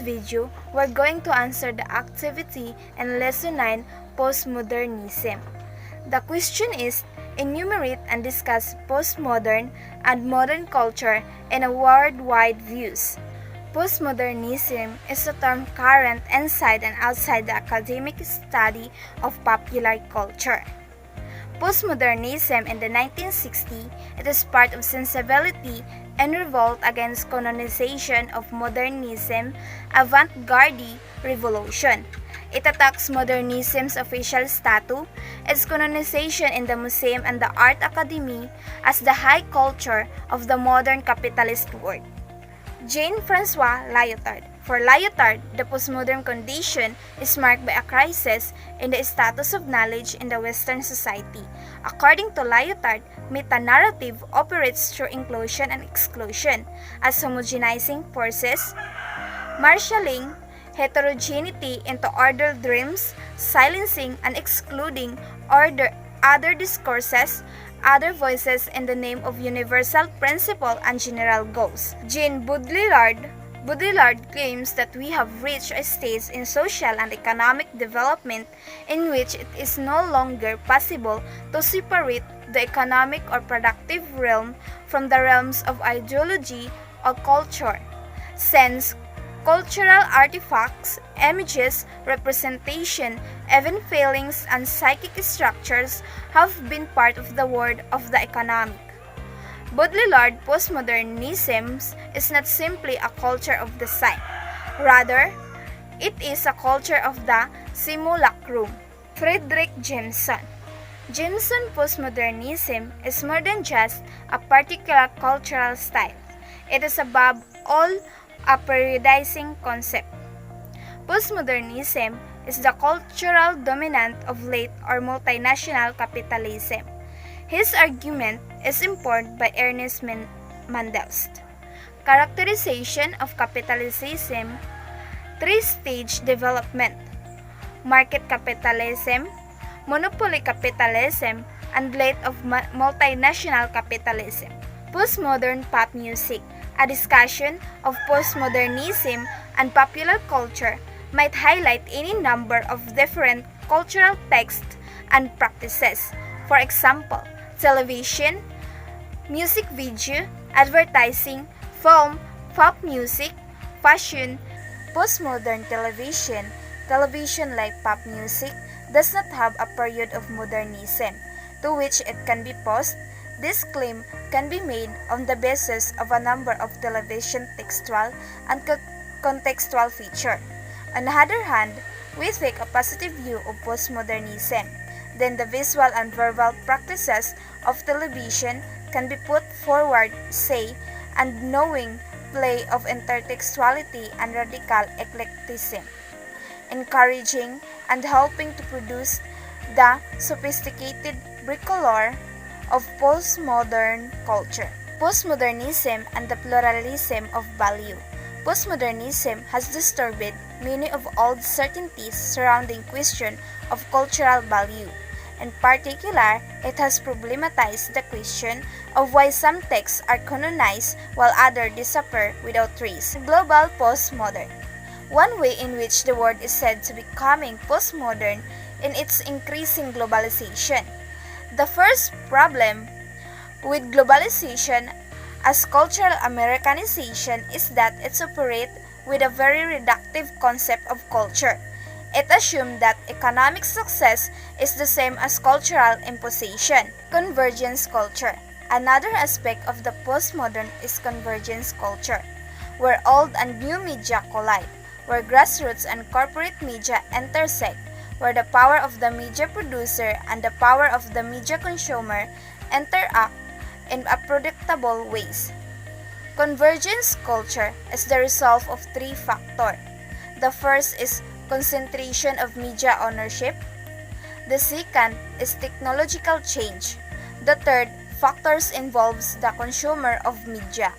video, we're going to answer the activity in Lesson 9, Postmodernism. The question is, enumerate and discuss postmodern and modern culture in a worldwide views. Postmodernism is a term current inside and outside the academic study of popular culture. Postmodernism in the 1960s, it is part of sensibility and revolt against colonization of modernism, avant-garde revolution. It attacks modernism's official status, its colonization in the museum and the art academy as the high culture of the modern capitalist world. Jean-François Lyotard. For Lyotard, the postmodern condition is marked by a crisis in the status of knowledge in the Western society. According to Lyotard, meta-narrative operates through inclusion and exclusion as homogenizing forces, marshalling heterogeneity into ordered dreams, silencing and excluding other discourses, other voices in the name of universal principle and general goals. Jean Baudrillard claims that we have reached a stage in social and economic development in which it is no longer possible to separate the economic or productive realm from the realms of ideology or culture, since cultural artifacts, images, representation, even feelings and psychic structures have been part of the world of the economic. Baudrillard postmodernism is not simply a culture of the sign. Rather, it is a culture of the simulacrum. Frederick Jameson. Jameson postmodernism is more than just a particular cultural style. It is above all a periodizing concept. Postmodernism is the cultural dominant of late or multinational capitalism. His argument is informed by Ernest Mandels. Characterization of capitalism, three-stage development, market capitalism, monopoly capitalism, and late of multinational capitalism. Postmodern pop music. A discussion of postmodernism and popular culture might highlight any number of different cultural texts and practices. For example, television, music video, advertising, film, pop music, fashion. Postmodern television like pop music, does not have a period of modernism to which it can be posed. This claim can be made on the basis of a number of television textual and contextual features. On the other hand, we take a positive view of postmodernism. Then the visual and verbal practices of television can be put forward, say, and knowing play of intertextuality and radical eclecticism, encouraging and helping to produce the sophisticated bricoleur of postmodern culture. Postmodernism and the pluralism of value. Postmodernism has disturbed many of old certainties surrounding question of cultural value. In particular, it has problematized the question of why some texts are canonized while others disappear without trace. Global postmodern. One way in which the world is said to be becoming postmodern in its increasing globalization. The first problem with globalization as cultural Americanization is that it operates with a very reductive concept of culture. It assumes that economic success is the same as cultural imposition. Convergence culture. Another aspect of the postmodern is convergence culture, where old and new media collide, where grassroots and corporate media intersect, where the power of the media producer and the power of the media consumer interact in predictable ways. Convergence culture is the result of three factors. The first is concentration of media ownership. The second is technological change. The third factor involves the consumer of media.